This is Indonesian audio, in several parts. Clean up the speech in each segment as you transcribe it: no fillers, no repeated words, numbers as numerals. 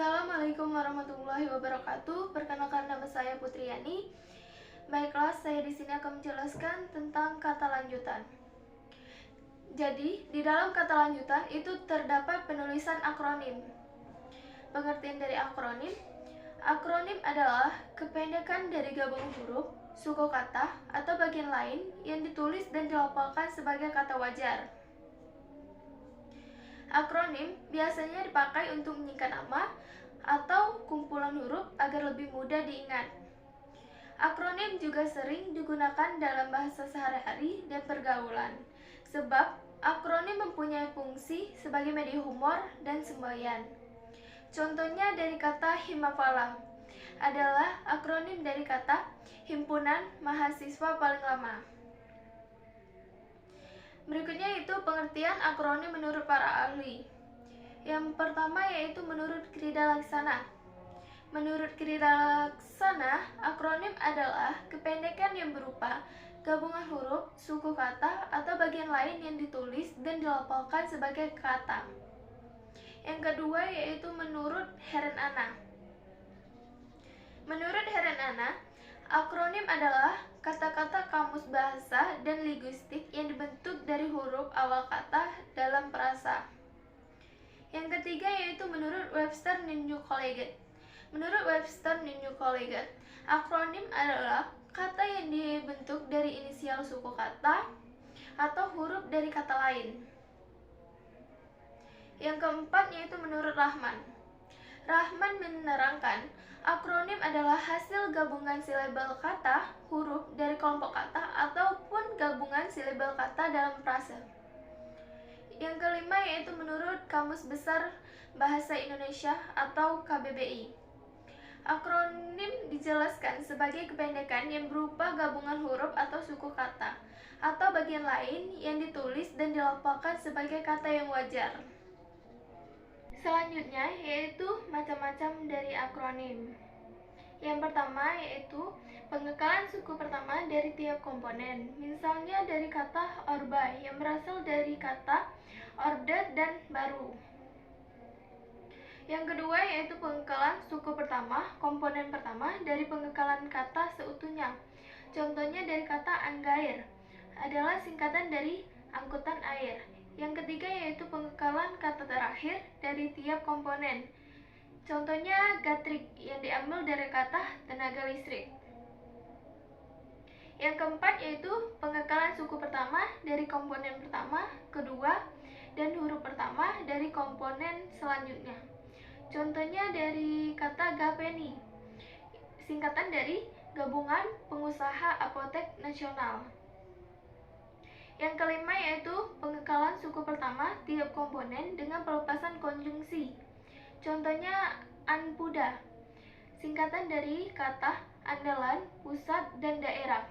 Assalamualaikum warahmatullahi wabarakatuh. Perkenalkan, nama saya Putriani. Baiklah, saya di sini akan menjelaskan tentang kata lanjutan. Jadi, di dalam kata lanjutan itu terdapat penulisan akronim. Pengertian dari akronim. Akronim adalah kependekan dari gabungan huruf, suku kata, atau bagian lain yang ditulis dan dilafalkan sebagai kata wajar. Akronim biasanya dipakai untuk menyingkat nama atau kumpulan huruf agar lebih mudah diingat. Akronim juga sering digunakan dalam bahasa sehari-hari dan pergaulan, sebab akronim mempunyai fungsi sebagai media humor dan semboyan. Contohnya dari kata Himafala adalah akronim dari kata Himpunan Mahasiswa Paling Lama. Berikutnya itu pengertian akronim menurut para ahli. Yang pertama yaitu menurut Krida Laksana. Menurut Krida Laksana, akronim adalah kependekan yang berupa gabungan huruf, suku kata, atau bagian lain yang ditulis dan dilafalkan sebagai kata. Yang kedua yaitu menurut Heren Anna. Menurut Heren Anna, akronim adalah kata-kata kamus bahasa dan linguistik yang dibentuk dari huruf awal kata dalam frasa. Yang ketiga yaitu menurut Webster New Collegiate. Menurut Webster New Collegiate, akronim adalah kata yang dibentuk dari inisial suku kata atau huruf dari kata lain. Yang keempat yaitu menurut Rahman. Rahman menerangkan, akronim adalah hasil gabungan silabel kata, huruf dari kelompok kata, ataupun gabungan silabel kata dalam frase. Yang kelima yaitu menurut Kamus Besar Bahasa Indonesia atau KBBI. Akronim dijelaskan sebagai kependekan yang berupa gabungan huruf atau suku kata, atau bagian lain yang ditulis dan dilafalkan sebagai kata yang wajar. Selanjutnya yaitu macam-macam dari akronim. Yang pertama yaitu pengekalan suku pertama dari tiap komponen. Misalnya dari kata orba yang berasal dari kata orde dan baru. Yang kedua yaitu pengekalan suku pertama, komponen pertama dari pengekalan kata seutuhnya. Contohnya dari kata anggair adalah singkatan dari angkutan air. Yang ketiga yaitu pengekalan kata terakhir dari tiap komponen. Contohnya gatrik yang diambil dari kata tenaga listrik. Yang keempat yaitu pengekalan suku pertama dari komponen pertama, kedua, dan huruf pertama dari komponen selanjutnya. Contohnya dari kata Gapeni, singkatan dari Gabungan Pengusaha Apotek Nasional. Yang kelima yaitu pengekalan suku pertama tiap komponen dengan pelepasan konjungsi. Contohnya Anpuda, singkatan dari kata andalan, pusat, dan daerah.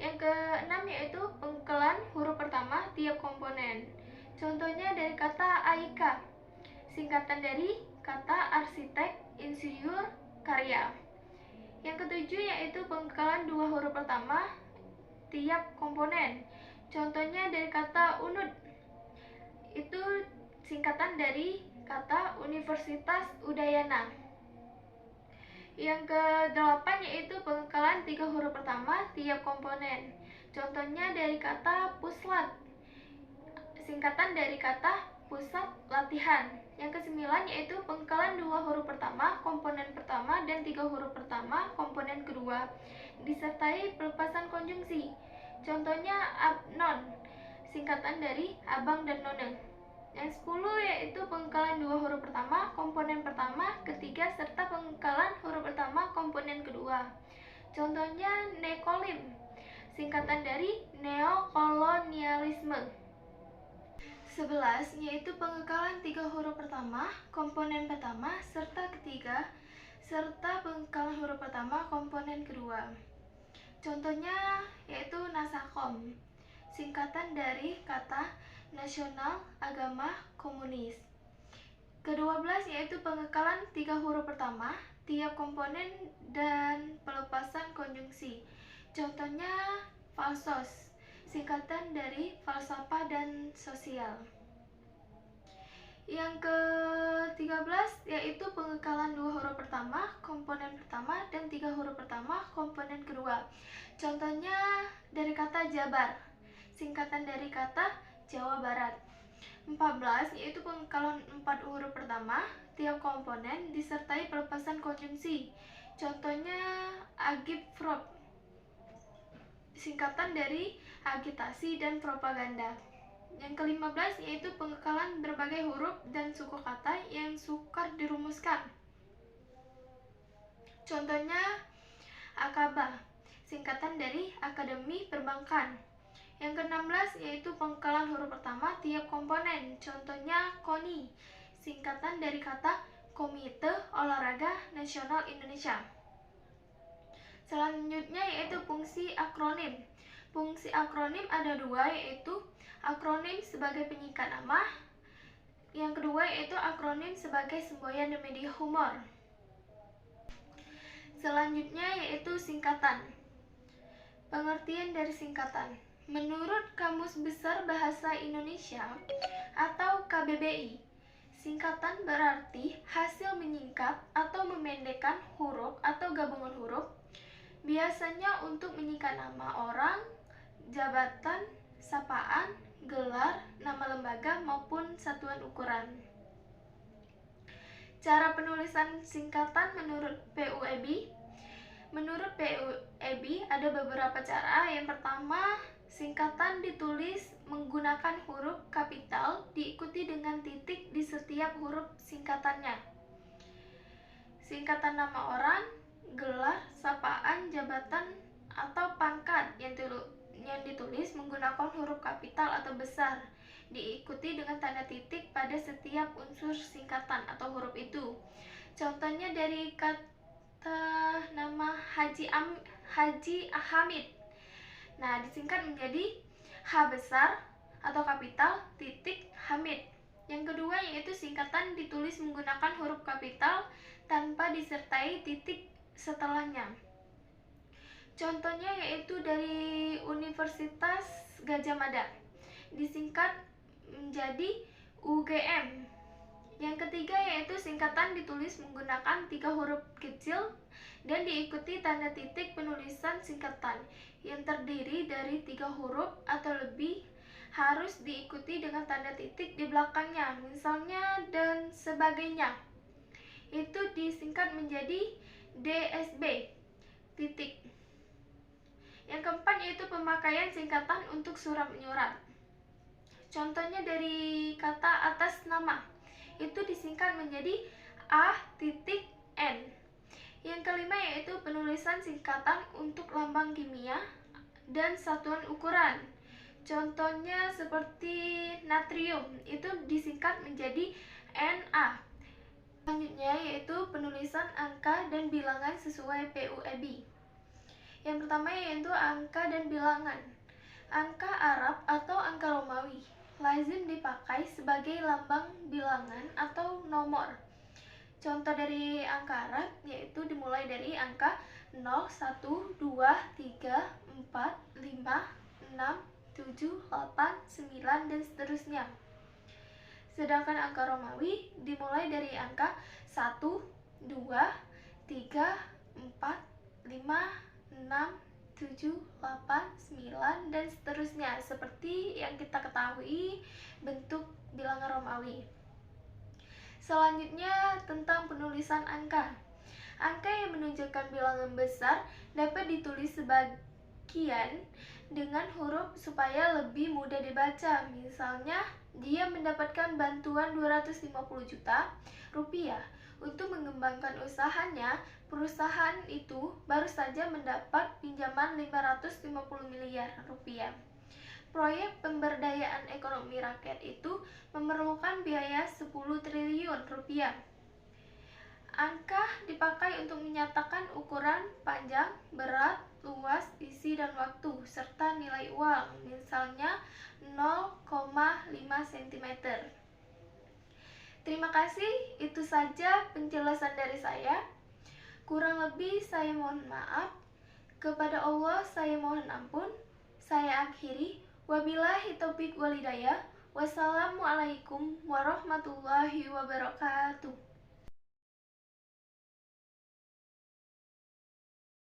Yang keenam yaitu pengekalan huruf pertama tiap komponen. Contohnya dari kata Aika, singkatan dari kata arsitek, insinyur, karya. Yang ketujuh yaitu pengekalan dua huruf pertama tiap komponen. Contohnya dari kata UNUD, itu singkatan dari kata Universitas Udayana. Yang kedelapan yaitu pengekalan tiga huruf pertama tiap komponen. Contohnya dari kata puslat, singkatan dari kata pusat latihan. Yang kesembilan yaitu pengekalan dua huruf pertama komponen pertama dan tiga huruf pertama komponen kedua disertai pelepasan konjungsi. Contohnya abnon, singkatan dari abang dan nona. Yang 10 yaitu pengekalan dua huruf pertama komponen pertama, ketiga, serta pengekalan huruf pertama komponen kedua. Contohnya nekolim, singkatan dari neokolonialisme. 11 yaitu pengekalan tiga huruf pertama komponen pertama serta ketiga, serta pengekalan huruf pertama komponen kedua. Contohnya yaitu Nasakom, singkatan dari kata nasional, agama, komunis. Ke-12 yaitu pengekalan tiga huruf pertama tiap komponen dan pelepasan konjungsi. Contohnya falsos, singkatan dari falsafah dan sosial. Yang ke-13 yaitu pengekalan 2 huruf pertama, komponen pertama, dan 3 huruf pertama, komponen kedua. Contohnya dari kata Jabar, singkatan dari kata Jawa Barat. 14 yaitu pengekalan 4 huruf pertama, tiap komponen disertai pelepasan konjungsi. Contohnya agitprop, singkatan dari agitasi dan propaganda. Yang ke-15 yaitu pengekalan berbagai huruf dan suku kata yang sukar dirumuskan. Contohnya Akaba, singkatan dari Akademi Perbankan. Yang ke-16 yaitu pengekalan huruf pertama tiap komponen. Contohnya KONI, singkatan dari kata Komite Olahraga Nasional Indonesia. Selanjutnya yaitu fungsi akronim. Fungsi akronim ada dua, yaitu akronim sebagai penyingkat nama. Yang kedua yaitu akronim sebagai semboyan dan media humor. Selanjutnya yaitu singkatan. Pengertian dari singkatan. Menurut Kamus Besar Bahasa Indonesia atau KBBI, singkatan berarti hasil menyingkat atau memendekkan huruf atau gabungan huruf, biasanya untuk menyingkat nama orang, jabatan, sapaan, gelar, nama lembaga, maupun satuan ukuran. Cara penulisan singkatan menurut PUEB. Menurut PUEB ada beberapa cara. Yang pertama, singkatan ditulis menggunakan huruf kapital diikuti dengan titik di setiap huruf singkatannya. Singkatan nama orang, gelar, sapaan, jabatan, atau pangkat yang ditulis menggunakan huruf kapital atau besar diikuti dengan tanda titik pada setiap unsur singkatan atau huruf itu. Contohnya dari kata nama Haji Hamid. Nah, disingkat menjadi H besar atau kapital titik Hamid. Yang kedua yaitu singkatan ditulis menggunakan huruf kapital tanpa disertai titik setelahnya. Contohnya yaitu dari Universitas Gadjah Mada, disingkat menjadi UGM. Yang ketiga yaitu singkatan ditulis menggunakan 3 huruf kecil dan diikuti tanda titik penulisan singkatan yang terdiri dari 3 huruf atau lebih, harus diikuti dengan tanda titik di belakangnya, misalnya dan sebagainya. Itu disingkat menjadi DSB titik. Yang keempat yaitu pemakaian singkatan untuk surat menyurat. Contohnya dari kata atas nama, itu disingkat menjadi A.N. Yang kelima yaitu penulisan singkatan untuk lambang kimia dan satuan ukuran. Contohnya seperti natrium, itu disingkat menjadi Na. Selanjutnya yaitu penulisan angka dan bilangan sesuai PUEB. Yang pertama yaitu angka dan bilangan. Angka Arab atau angka Romawi lazim dipakai sebagai lambang bilangan atau nomor. Contoh dari angka Arab yaitu dimulai dari angka 0, 1, 2, 3, 4, 5, 6, 7, 8, 9, dan seterusnya. Sedangkan angka Romawi dimulai dari angka 1, 2, 3, 4, 5, 6, 7, 8, 9, dan seterusnya, seperti yang kita ketahui bentuk bilangan Romawi. Selanjutnya tentang penulisan angka. Angka yang menunjukkan bilangan besar dapat ditulis sebagian dengan huruf supaya lebih mudah dibaca. Misalnya, dia mendapatkan bantuan 250 juta rupiah untuk mengembangkan usahanya. Perusahaan itu baru saja mendapat pinjaman 550 miliar rupiah. Proyek pemberdayaan ekonomi rakyat itu memerlukan biaya 10 triliun rupiah. Angka dipakai untuk menyatakan ukuran panjang, berat, luas, isi, dan waktu, serta nilai uang, misalnya 0,5 cm. Terima kasih, itu saja penjelasan dari saya. Kurang lebih saya mohon maaf. Kepada Allah saya mohon ampun. Saya akhiri. Wabillahi taufiq wal hidayah. Wassalamualaikum warahmatullahi wabarakatuh.